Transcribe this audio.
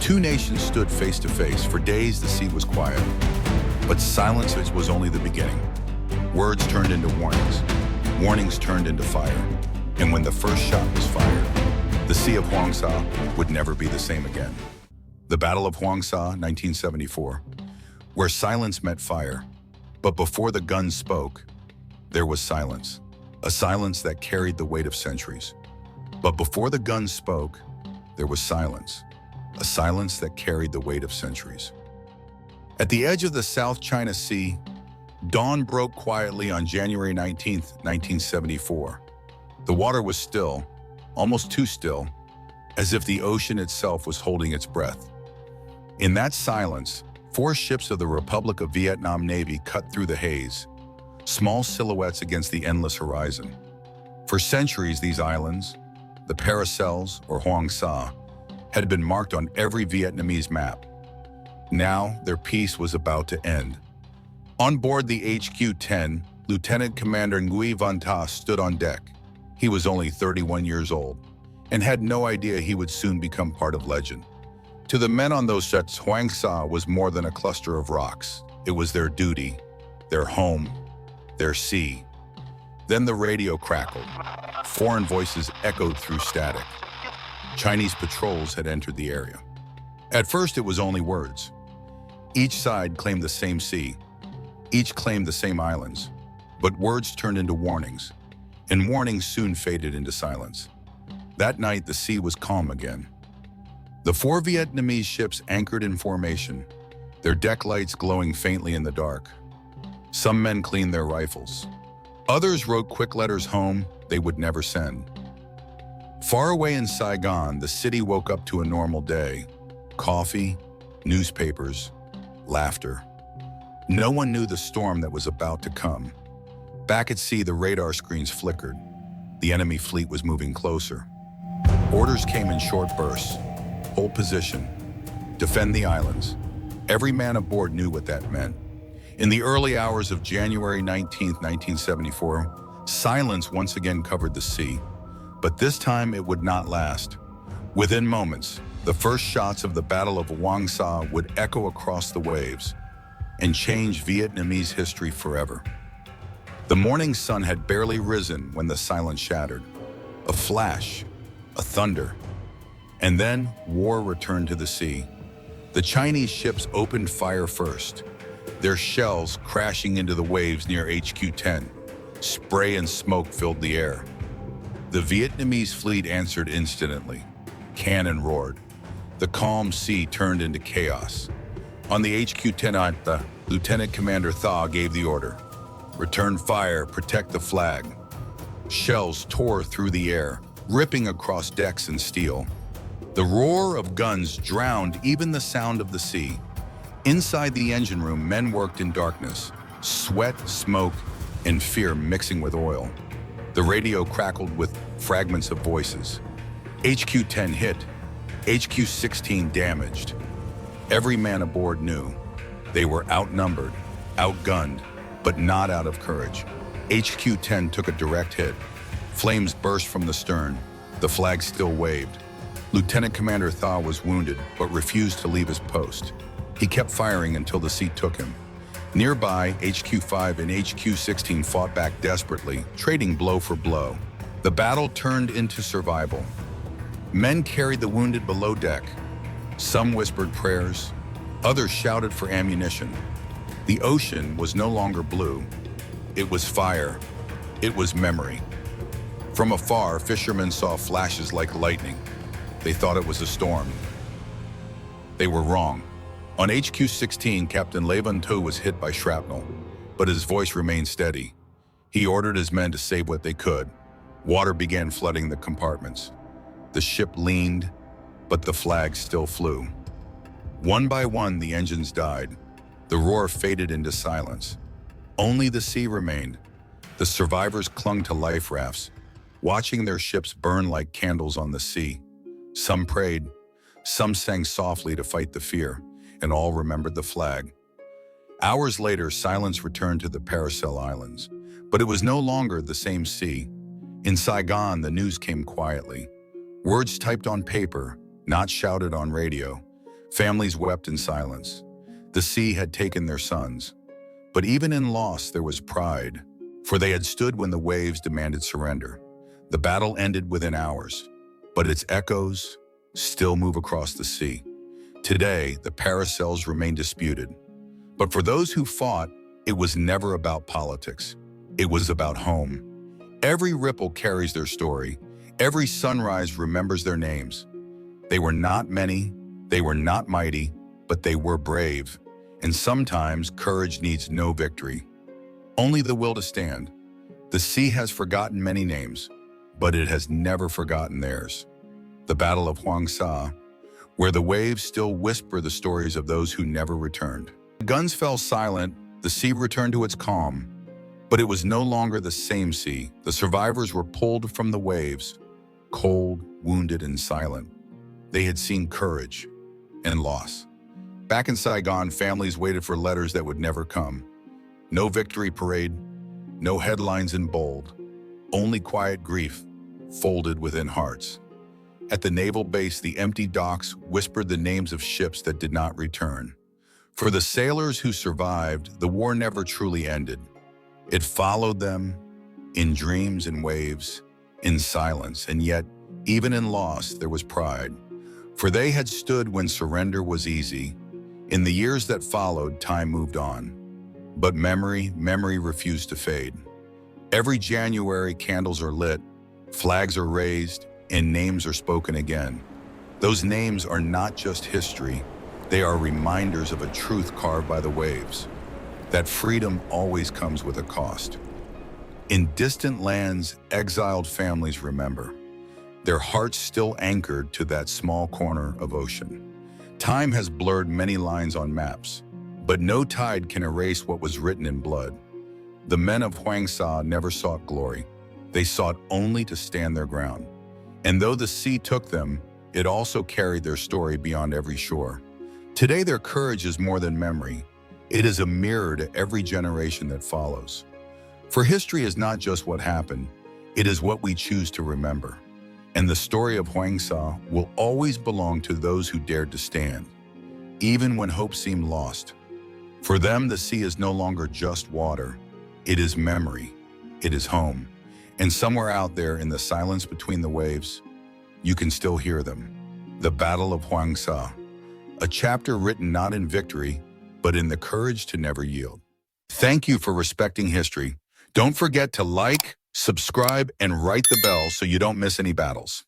two nations stood face to face. For days, the sea was quiet. But silence was only the beginning. Words turned into warnings. Warnings turned into fire. And when the first shot was fired, the Sea of Hoang Sa would never be the same again. The Battle of Hoang Sa, 1974, where silence met fire. But before the guns spoke, there was silence. A silence that carried the weight of centuries. But before the guns spoke, there was silence. A silence that carried the weight of centuries. At the edge of the South China Sea, dawn broke quietly on January 19, 1974. The water was still, almost too still, as if the ocean itself was holding its breath. In that silence, 4 ships of the Republic of Vietnam Navy cut through the haze, small silhouettes against the endless horizon. For centuries, these islands, the Paracels or Hoang Sa, had been marked on every Vietnamese map. Now, their peace was about to end. On board the HQ-10, Lieutenant Commander Nguyen Van Ta stood on deck. He was only 31 years old and had no idea he would soon become part of legend. To the men on those ships, Hoang Sa was more than a cluster of rocks. It was their duty, their home, their sea. Then the radio crackled. Foreign voices echoed through static. Chinese patrols had entered the area. At first, it was only words. Each side claimed the same sea. Each claimed the same islands. But words turned into warnings, and warnings soon faded into silence. That night, the sea was calm again. The 4 Vietnamese ships anchored in formation, their deck lights glowing faintly in the dark. Some men cleaned their rifles. Others wrote quick letters home they would never send. Far away in Saigon, the city woke up to a normal day. Coffee, newspapers, laughter. No one knew the storm that was about to come. Back at sea, the radar screens flickered. The enemy fleet was moving closer. Orders came in short bursts. Hold position. Defend the islands. Every man aboard knew what that meant. In the early hours of January 19, 1974, silence once again covered the sea. But this time it would not last. Within moments, the first shots of the Battle of Hoang Sa would echo across the waves and change Vietnamese history forever. The morning sun had barely risen when the silence shattered. A flash, a thunder, and then war returned to the sea. The Chinese ships opened fire first, their shells crashing into the waves near HQ-10. Spray and smoke filled the air. The Vietnamese fleet answered instantly. Cannon roared. The calm sea turned into chaos. On the HQ-10, the Lieutenant Commander Tha gave the order. Return fire, protect the flag. Shells tore through the air, ripping across decks and steel. The roar of guns drowned even the sound of the sea. Inside the engine room, men worked in darkness, sweat, smoke, and fear mixing with oil. The radio crackled with fragments of voices. HQ-10 hit, HQ-16 damaged. Every man aboard knew they were outnumbered, outgunned, but not out of courage. HQ-10 took a direct hit. Flames burst from the stern. The flag still waved. Lieutenant Commander Tha was wounded, but refused to leave his post. He kept firing until the sea took him. Nearby, HQ-5 and HQ-16 fought back desperately, trading blow for blow. The battle turned into survival. Men carried the wounded below deck. Some whispered prayers. Others shouted for ammunition. The ocean was no longer blue. It was fire. It was memory. From afar, fishermen saw flashes like lightning. They thought it was a storm. They were wrong. On HQ-16, Captain Le Van Tu was hit by shrapnel, but his voice remained steady. He ordered his men to save what they could. Water began flooding the compartments. The ship leaned, but the flag still flew. One by one, the engines died. The roar faded into silence. Only the sea remained. The survivors clung to life rafts, watching their ships burn like candles on the sea. Some prayed, some sang softly to fight the fear, and all remembered the flag. Hours later, silence returned to the Paracel Islands, but it was no longer the same sea. In Saigon, the news came quietly. Words typed on paper, not shouted on radio. Families wept in silence. The sea had taken their sons. But even in loss, there was pride, for they had stood when the waves demanded surrender. The battle ended within hours, but its echoes still move across the sea. Today, the Paracels remain disputed. But for those who fought, it was never about politics. It was about home. Every ripple carries their story. Every sunrise remembers their names. They were not many, they were not mighty, but they were brave. And sometimes courage needs no victory, only the will to stand. The sea has forgotten many names, but it has never forgotten theirs. The Battle of Hoang Sa, where the waves still whisper the stories of those who never returned. The guns fell silent, the sea returned to its calm, but it was no longer the same sea. The survivors were pulled from the waves, cold, wounded, and silent. They had seen courage and loss. Back in Saigon, families waited for letters that would never come. No victory parade, no headlines in bold, only quiet grief folded within hearts. At the naval base, the empty docks whispered the names of ships that did not return. For the sailors who survived, the war never truly ended. It followed them in dreams and waves, in silence, and yet, even in loss, there was pride. For they had stood when surrender was easy. In the years that followed, time moved on. But memory refused to fade. Every January, candles are lit, flags are raised, and names are spoken again. Those names are not just history, they are reminders of a truth carved by the waves, that freedom always comes with a cost. In distant lands, exiled families remember, their hearts still anchored to that small corner of ocean. Time has blurred many lines on maps, but no tide can erase what was written in blood. The men of Hoang Sa never sought glory. They sought only to stand their ground. And though the sea took them, it also carried their story beyond every shore. Today, their courage is more than memory. It is a mirror to every generation that follows. For history is not just what happened, it is what we choose to remember. And the story of Hoang Sa will always belong to those who dared to stand, even when hope seemed lost. For them, the sea is no longer just water. It is memory. It is home. And somewhere out there in the silence between the waves, you can still hear them. The Battle of Hoang Sa, a chapter written not in victory, but in the courage to never yield. Thank you for respecting history. Don't forget to like, subscribe, and write the bell so you don't miss any battles.